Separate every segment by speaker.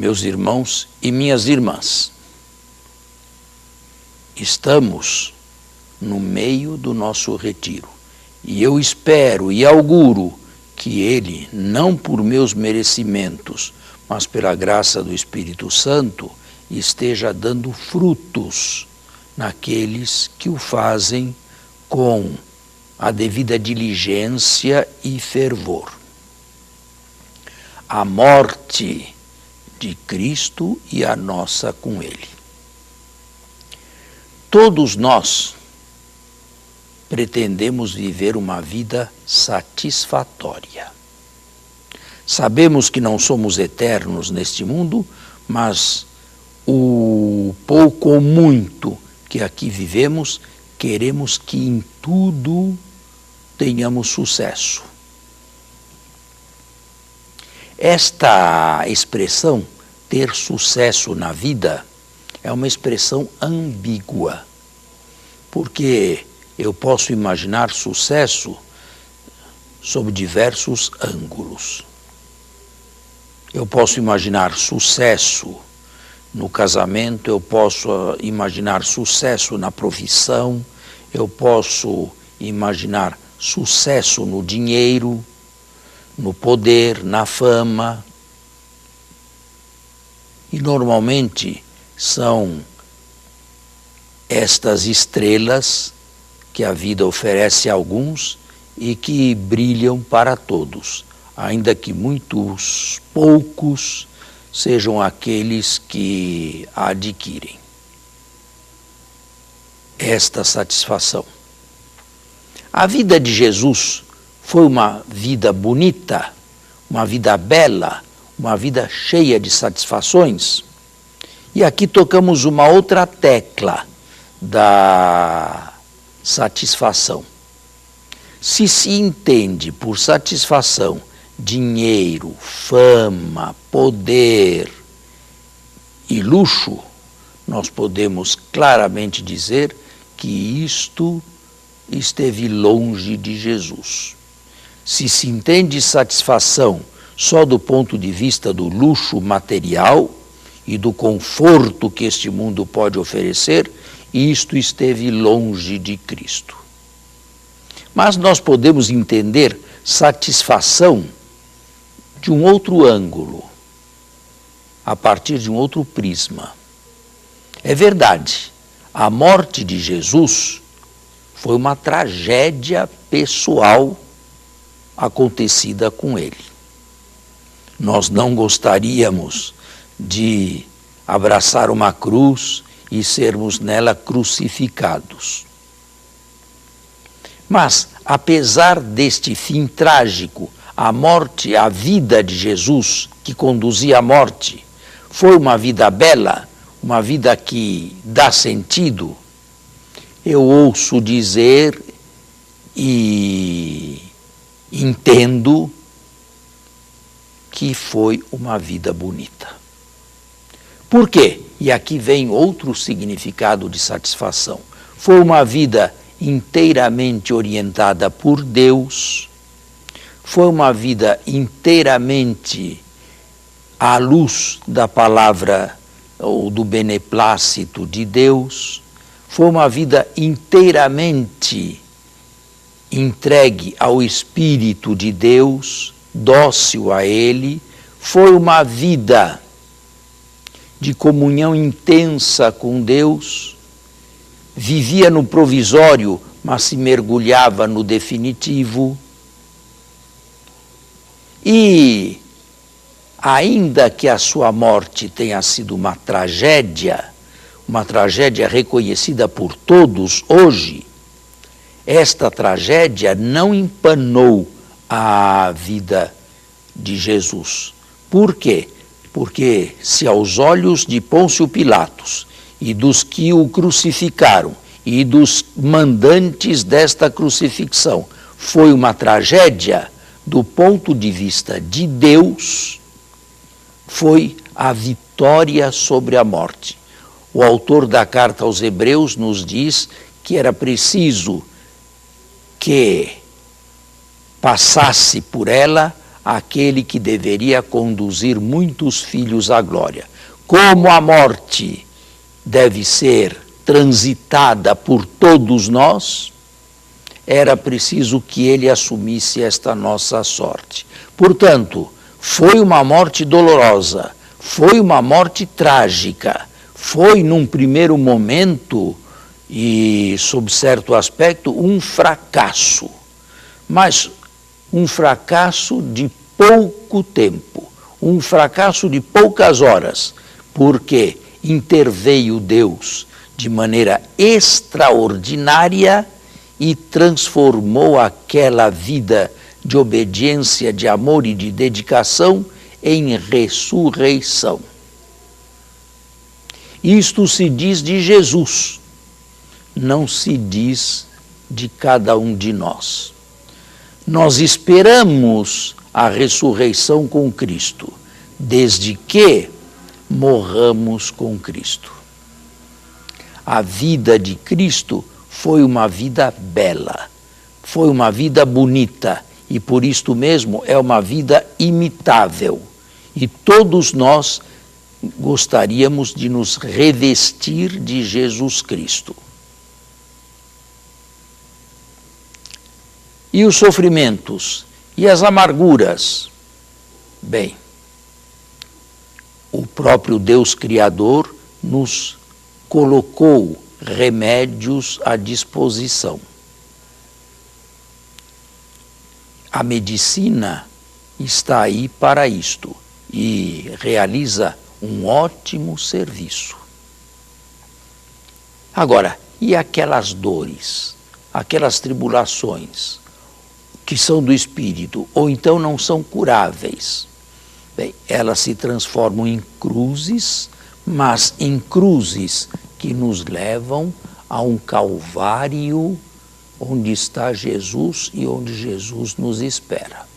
Speaker 1: meus irmãos e minhas irmãs, estamos no meio do nosso retiro e eu espero e auguro que ele, não por meus merecimentos, mas pela graça do Espírito Santo, esteja dando frutos naqueles que o fazem com a devida diligência e fervor. A morte de Cristo e a nossa com Ele. Todos nós pretendemos viver uma vida satisfatória. Sabemos que não somos eternos neste mundo, mas o pouco ou muito que aqui vivemos, queremos que em tudo tenhamos sucesso. Esta expressão, ter sucesso na vida, é uma expressão ambígua, porque eu posso imaginar sucesso sob diversos ângulos. Eu posso imaginar sucesso no casamento, eu posso imaginar sucesso na profissão, eu posso imaginar sucesso no dinheiro, no poder, na fama. E normalmente são estas estrelas que a vida oferece a alguns e que brilham para todos, ainda que muitos poucos sejam aqueles que a adquirem. Esta satisfação. A vida de Jesus foi uma vida bonita, uma vida bela, uma vida cheia de satisfações. E aqui tocamos uma outra tecla da satisfação. Se se entende por satisfação dinheiro, fama, poder e luxo, nós podemos claramente dizer que isto esteve longe de Jesus. Se se entende satisfação só do ponto de vista do luxo material e do conforto que este mundo pode oferecer, isto esteve longe de Cristo. Mas nós podemos entender satisfação de um outro ângulo, a partir de um outro prisma. É verdade, a morte de Jesus foi uma tragédia pessoal acontecida com ele. Nós não gostaríamos de abraçar uma cruz e sermos nela crucificados. Mas, apesar deste fim trágico, a morte, a vida de Jesus, que conduzia à morte, foi uma vida bela, uma vida que dá sentido. Eu ouço dizer e entendo que foi uma vida bonita. Por quê? E aqui vem outro significado de satisfação. Foi uma vida inteiramente orientada por Deus, foi uma vida inteiramente à luz da palavra ou do beneplácito de Deus, foi uma vida inteiramente entregue ao Espírito de Deus, dócil a Ele, foi uma vida de comunhão intensa com Deus, vivia no provisório, mas se mergulhava no definitivo. E, ainda que a sua morte tenha sido uma tragédia reconhecida por todos hoje, esta tragédia não empanou a vida de Jesus. Por quê? Porque se aos olhos de Pôncio Pilatos e dos que o crucificaram e dos mandantes desta crucifixão foi uma tragédia, do ponto de vista de Deus, foi a vitória sobre a morte. O autor da carta aos Hebreus nos diz que era preciso que passasse por ela aquele que deveria conduzir muitos filhos à glória. Como a morte deve ser transitada por todos nós, era preciso que ele assumisse esta nossa sorte. Portanto, foi uma morte dolorosa, foi uma morte trágica, foi num primeiro momento e, sob certo aspecto, um fracasso, mas um fracasso de pouco tempo, um fracasso de poucas horas, porque interveio Deus de maneira extraordinária e transformou aquela vida de obediência, de amor e de dedicação em ressurreição. Isto se diz de Jesus, não se diz de cada um de nós. Nós esperamos a ressurreição com Cristo, desde que morramos com Cristo. A vida de Cristo foi uma vida bela, foi uma vida bonita e por isto mesmo é uma vida imitável. E todos nós gostaríamos de nos revestir de Jesus Cristo. E os sofrimentos e as amarguras? Bem, o próprio Deus Criador nos colocou remédios à disposição. A medicina está aí para isto e realiza um ótimo serviço. Agora, e aquelas dores, aquelas tribulações que são do espírito ou então não são curáveis? Bem, elas se transformam em cruzes, mas em cruzes que nos levam a um calvário onde está Jesus e onde Jesus nos espera.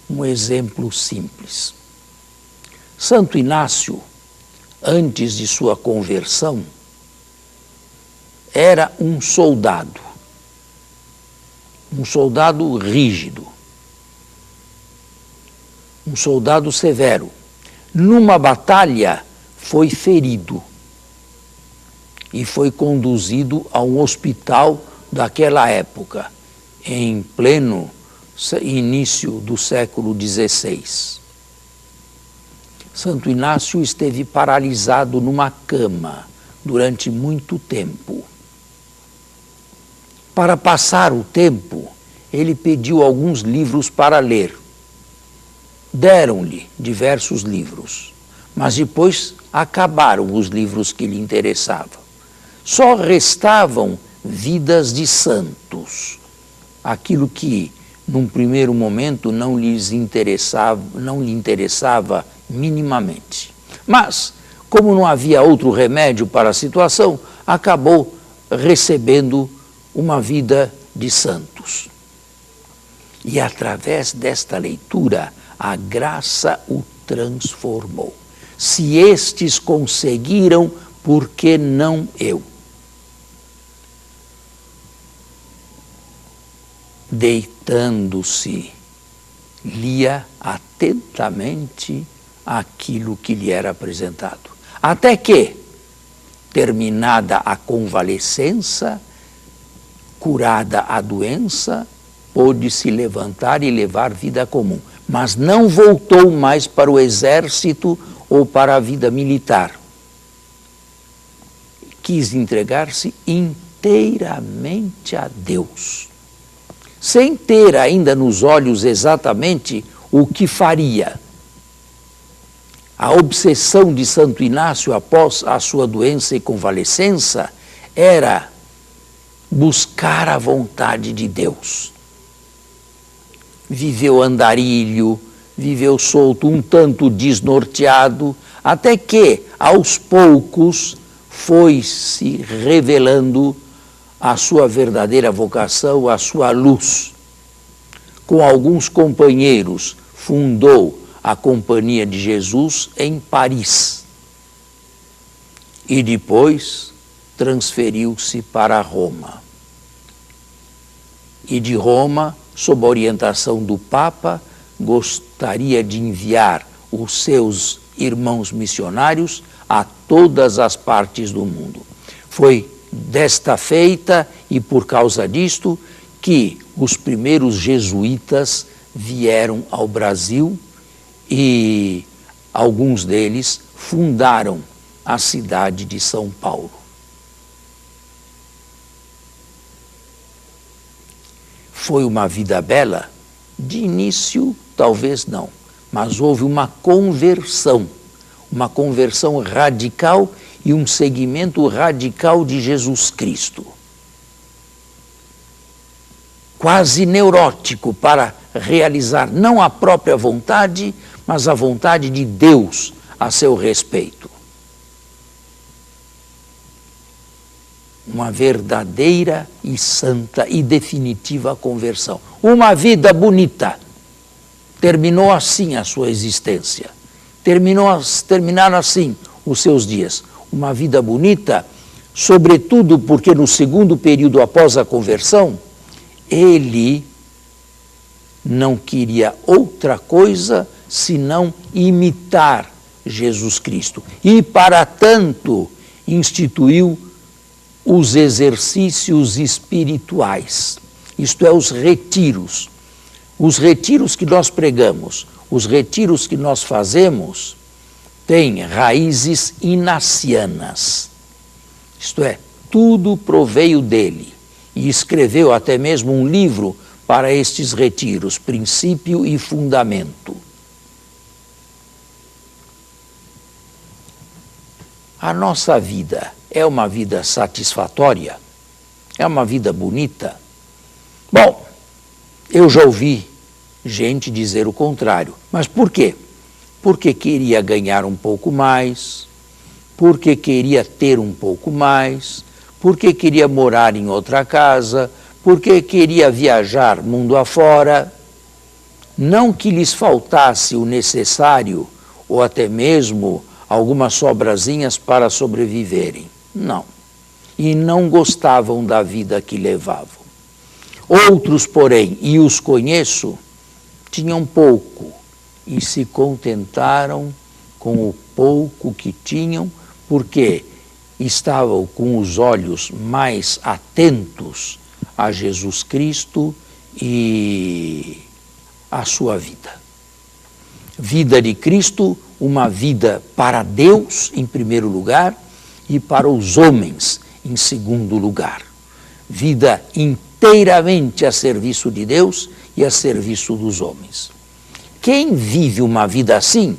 Speaker 1: Um exemplo simples. Santo Inácio, antes de sua conversão, era um soldado rígido, um soldado severo. Numa batalha foi ferido e foi conduzido a um hospital daquela época, em pleno início do século XVI. Santo Inácio esteve paralisado numa cama durante muito tempo. Para passar o tempo, ele pediu alguns livros para ler. Deram-lhe diversos livros, mas depois acabaram os livros que lhe interessavam. Só restavam vidas de santos, aquilo que, num primeiro momento, não lhe interessava minimamente. Mas, como não havia outro remédio para a situação, acabou recebendo uma vida de santos. E através desta leitura, a graça o transformou. Se estes conseguiram, por que não eu? Deitando-se, lia atentamente aquilo que lhe era apresentado. Até que, terminada a convalescença, curada a doença, pôde se levantar e levar vida comum. Mas não voltou mais para o exército ou para a vida militar. Quis entregar-se inteiramente a Deus, sem ter ainda nos olhos exatamente o que faria. A obsessão de Santo Inácio após a sua doença e convalescença era buscar a vontade de Deus. Viveu andarilho, viveu solto, um tanto desnorteado, até que, aos poucos, foi se revelando a sua verdadeira vocação, a sua luz. Com alguns companheiros, fundou a Companhia de Jesus em Paris. E depois transferiu-se para Roma. E de Roma sob a orientação do Papa, gostaria de enviar os seus irmãos missionários a todas as partes do mundo. Foi desta feita e por causa disto que os primeiros jesuítas vieram ao Brasil e alguns deles fundaram a cidade de São Paulo. Foi uma vida bela? De início, talvez não, mas houve uma conversão radical e um seguimento radical de Jesus Cristo. Quase neurótico para realizar não a própria vontade, mas a vontade de Deus a seu respeito. Uma verdadeira e santa e definitiva conversão. Uma vida bonita. Terminou assim a sua existência. Terminaram assim os seus dias. Uma vida bonita, sobretudo porque no segundo período após a conversão, ele não queria outra coisa senão imitar Jesus Cristo. E, para tanto, instituiu os exercícios espirituais, isto é, os retiros. Os retiros que nós pregamos, os retiros que nós fazemos, têm raízes inacianas. Isto é, tudo proveio dele. E escreveu até mesmo um livro para estes retiros, Princípio e Fundamento. A nossa vida é uma vida satisfatória? É uma vida bonita? Bom, eu já ouvi gente dizer o contrário. Mas por quê? Porque queria ganhar um pouco mais, porque queria ter um pouco mais, porque queria morar em outra casa, porque queria viajar mundo afora. Não que lhes faltasse o necessário, ou até mesmo algumas sobrazinhas para sobreviverem. Não. E não gostavam da vida que levavam. Outros, porém, e os conheço, tinham pouco e se contentaram com o pouco que tinham, porque estavam com os olhos mais atentos a Jesus Cristo e a sua vida. Vida de Cristo, uma vida para Deus, em primeiro lugar, e para os homens, em segundo lugar. Vida inteiramente a serviço de Deus e a serviço dos homens. Quem vive uma vida assim,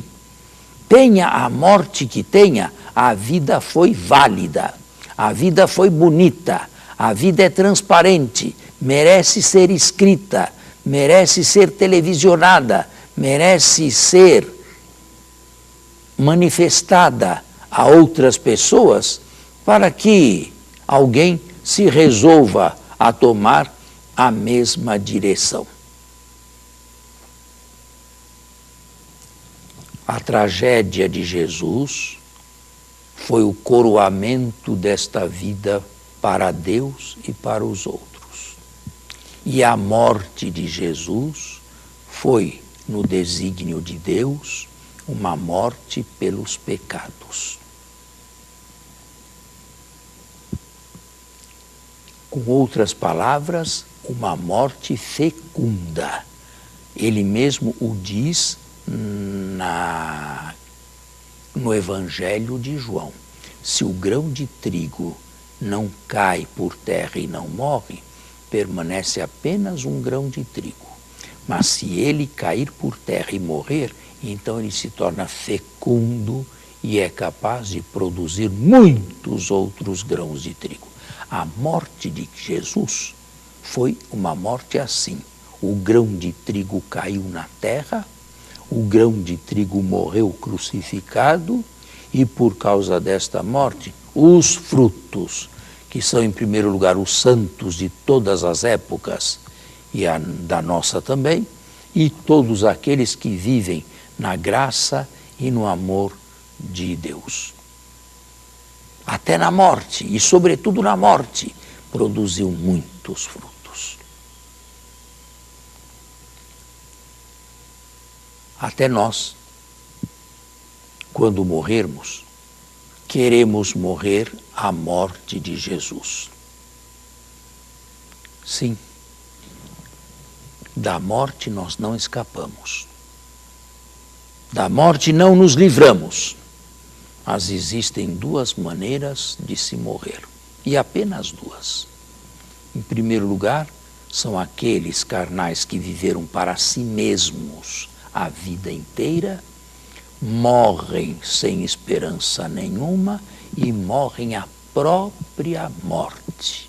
Speaker 1: tenha a morte que tenha, a vida foi válida, a vida foi bonita, a vida é transparente, merece ser escrita, merece ser televisionada, merece ser manifestada a outras pessoas para que alguém se resolva a tomar a mesma direção. A tragédia de Jesus foi o coroamento desta vida para Deus e para os outros. E a morte de Jesus foi, no desígnio de Deus, uma morte pelos pecados. Com outras palavras, uma morte fecunda. Ele mesmo o diz no Evangelho de João. Se o grão de trigo não cai por terra e não morre, permanece apenas um grão de trigo. Mas se ele cair por terra e morrer, então ele se torna fecundo e é capaz de produzir muitos outros grãos de trigo. A morte de Jesus foi uma morte assim. O grão de trigo caiu na terra, o grão de trigo morreu crucificado e por causa desta morte, os frutos, que são em primeiro lugar os santos de todas as épocas e a da nossa também, e todos aqueles que vivem na graça e no amor de Deus. Até na morte, e sobretudo na morte, produziu muitos frutos. Até nós, quando morrermos, queremos morrer à morte de Jesus. Sim, da morte nós não escapamos. Da morte não nos livramos. Mas existem duas maneiras de se morrer, e apenas duas. Em primeiro lugar, são aqueles carnais que viveram para si mesmos a vida inteira, morrem sem esperança nenhuma e morrem a própria morte,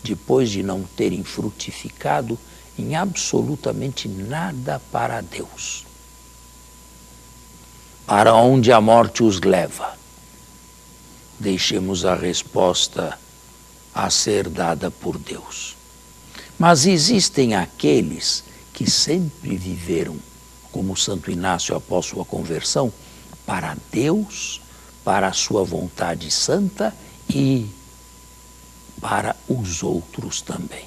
Speaker 1: depois de não terem frutificado em absolutamente nada para Deus. Para onde a morte os leva? Deixemos a resposta a ser dada por Deus. Mas existem aqueles que sempre viveram, como Santo Inácio após sua conversão, para Deus, para a sua vontade santa e para os outros também,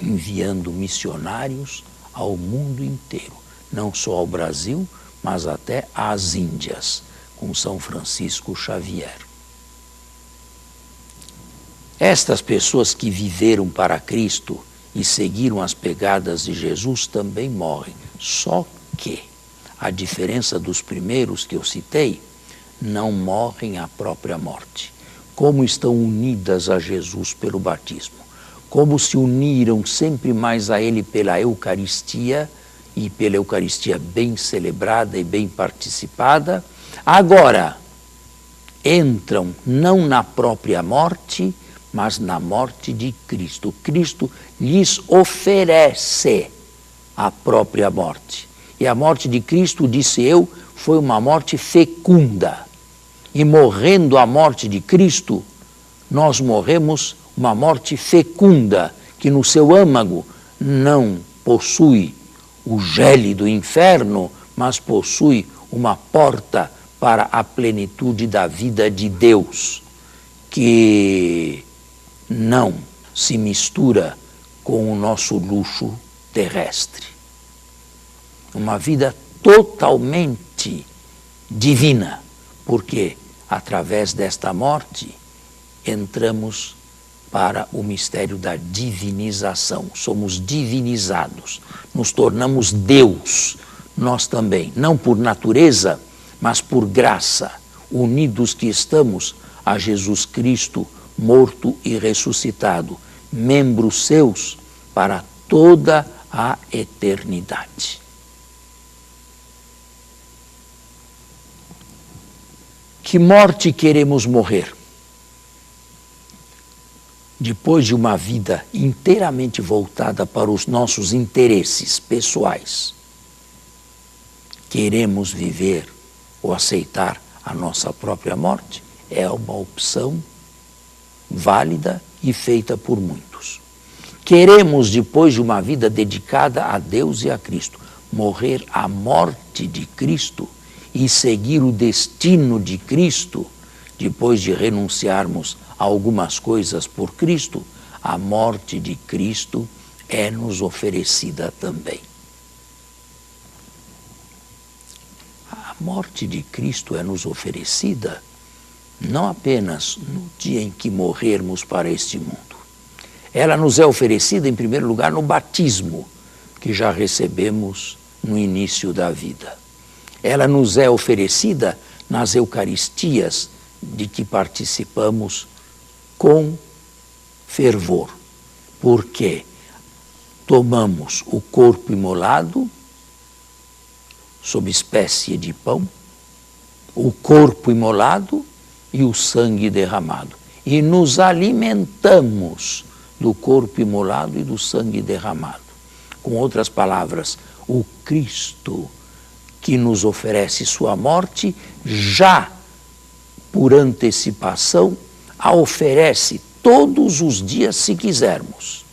Speaker 1: enviando missionários ao mundo inteiro, não só ao Brasil, mas até às Índias, com São Francisco Xavier. Estas pessoas que viveram para Cristo e seguiram as pegadas de Jesus também morrem, só que, a diferença dos primeiros que eu citei, não morrem à própria morte. Como estão unidas a Jesus pelo batismo, como se uniram sempre mais a Ele pela Eucaristia, e pela Eucaristia bem celebrada e bem participada, agora entram não na própria morte, mas na morte de Cristo. Cristo lhes oferece a própria morte. E a morte de Cristo, disse eu, foi uma morte fecunda. E morrendo a morte de Cristo, nós morremos uma morte fecunda, que no seu âmago não possui o gélido inferno, mas possui uma porta para a plenitude da vida de Deus, que não se mistura com o nosso luxo terrestre. Uma vida totalmente divina, porque através desta morte entramos para o mistério da divinização. Somos divinizados, nos tornamos Deus, nós também, não por natureza, mas por graça, unidos que estamos a Jesus Cristo, morto e ressuscitado, membros seus para toda a eternidade. Que morte queremos morrer? Depois de uma vida inteiramente voltada para os nossos interesses pessoais, queremos viver ou aceitar a nossa própria morte? É uma opção válida e feita por muitos. Queremos, depois de uma vida dedicada a Deus e a Cristo, morrer à morte de Cristo e seguir o destino de Cristo, depois de renunciarmos a algumas coisas por Cristo, a morte de Cristo é nos oferecida também. A morte de Cristo é nos oferecida não apenas no dia em que morrermos para este mundo. Ela nos é oferecida, em primeiro lugar, no batismo, que já recebemos no início da vida. Ela nos é oferecida nas Eucaristias de que participamos com fervor, porque tomamos o corpo imolado sob espécie de pão, o corpo imolado e o sangue derramado, e nos alimentamos do corpo imolado e do sangue derramado. Com outras palavras, o Cristo que nos oferece sua morte, já por antecipação, a oferece todos os dias se quisermos,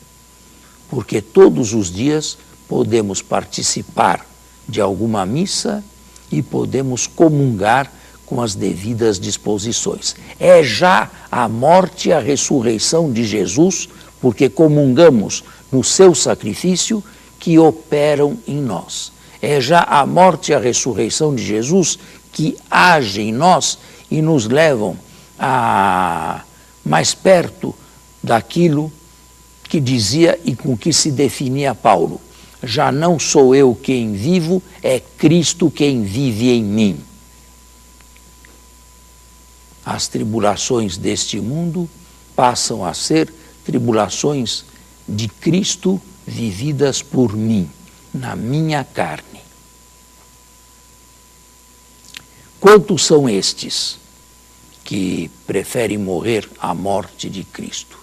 Speaker 1: porque todos os dias podemos participar de alguma missa e podemos comungar com as devidas disposições. É já a morte e a ressurreição de Jesus, porque comungamos no seu sacrifício, que operam em nós. É já a morte e a ressurreição de Jesus que agem em nós e nos levam a mais perto daquilo que dizia e com que se definia Paulo. Já não sou eu quem vivo, é Cristo quem vive em mim. As tribulações deste mundo passam a ser tribulações de Cristo vividas por mim, na minha carne. Quantos são estes que preferem morrer à morte de Cristo?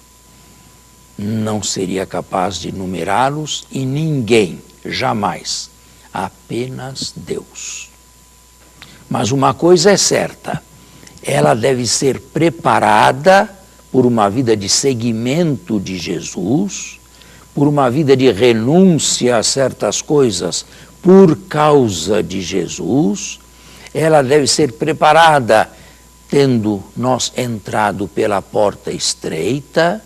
Speaker 1: Não seria capaz de numerá-los e ninguém, jamais, apenas Deus. Mas uma coisa é certa, ela deve ser preparada por uma vida de seguimento de Jesus, por uma vida de renúncia a certas coisas por causa de Jesus. Ela deve ser preparada tendo nós entrado pela porta estreita.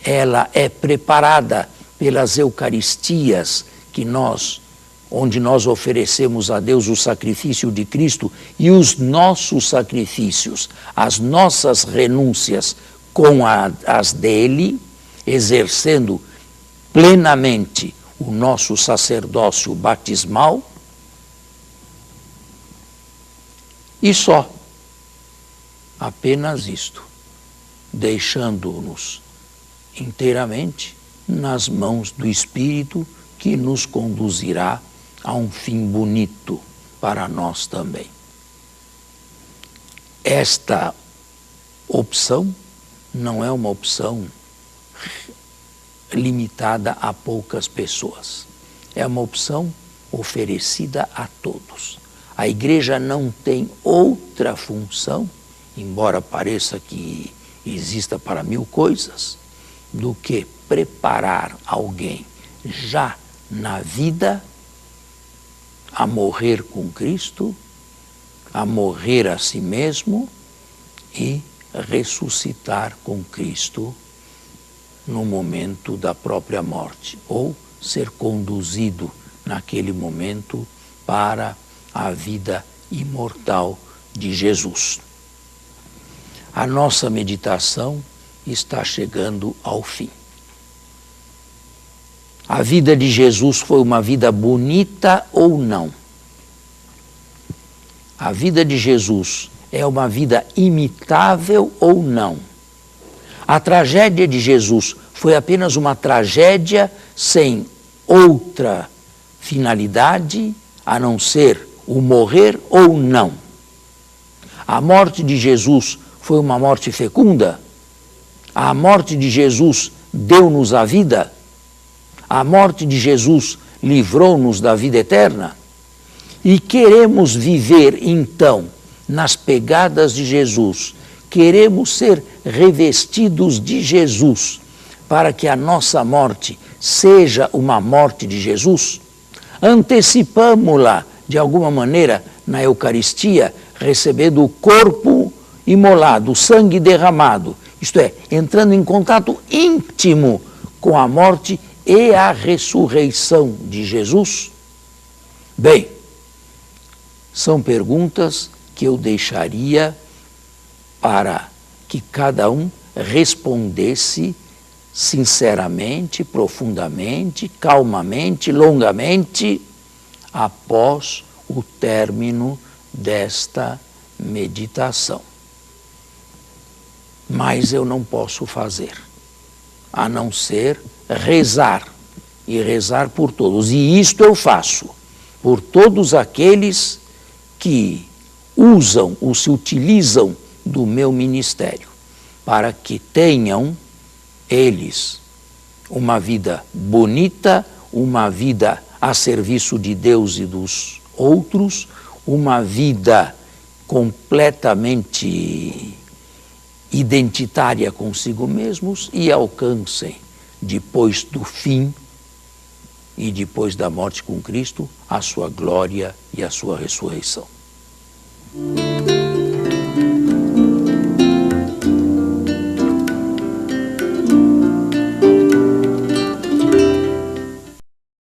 Speaker 1: Ela é preparada pelas Eucaristias onde nós oferecemos a Deus o sacrifício de Cristo e os nossos sacrifícios, as nossas renúncias com as dele, exercendo plenamente o nosso sacerdócio batismal. E só, apenas isto, deixando-nos inteiramente nas mãos do Espírito que nos conduzirá a um fim bonito para nós também. Esta opção não é uma opção limitada a poucas pessoas. É uma opção oferecida a todos. A Igreja não tem outra função, embora pareça que exista para mil coisas, do que preparar alguém já na vida a morrer com Cristo, a morrer a si mesmo e ressuscitar com Cristo no momento da própria morte, ou ser conduzido naquele momento para a vida imortal de Jesus. A nossa meditação está chegando ao fim. A vida de Jesus foi uma vida bonita ou não? A vida de Jesus é uma vida imitável ou não? A tragédia de Jesus foi apenas uma tragédia sem outra finalidade a não ser o morrer ou não? A morte de Jesus foi uma morte fecunda? A morte de Jesus deu-nos a vida? A morte de Jesus livrou-nos da vida eterna? E queremos viver, então, nas pegadas de Jesus, queremos ser revestidos de Jesus, para que a nossa morte seja uma morte de Jesus? Antecipamo-la, de alguma maneira, na Eucaristia, recebendo o corpo imolado, o sangue derramado, isto é, entrando em contato íntimo com a morte e a ressurreição de Jesus? Bem, são perguntas que eu deixaria para que cada um respondesse sinceramente, profundamente, calmamente, longamente, após o término desta meditação. Mas eu não posso fazer, a não ser rezar, e rezar por todos. E isto eu faço por todos aqueles que usam ou se utilizam do meu ministério, para que tenham eles uma vida bonita, uma vida a serviço de Deus e dos outros, uma vida completamente identitária consigo mesmos e alcancem, depois do fim e depois da morte com Cristo, a sua glória e a sua ressurreição.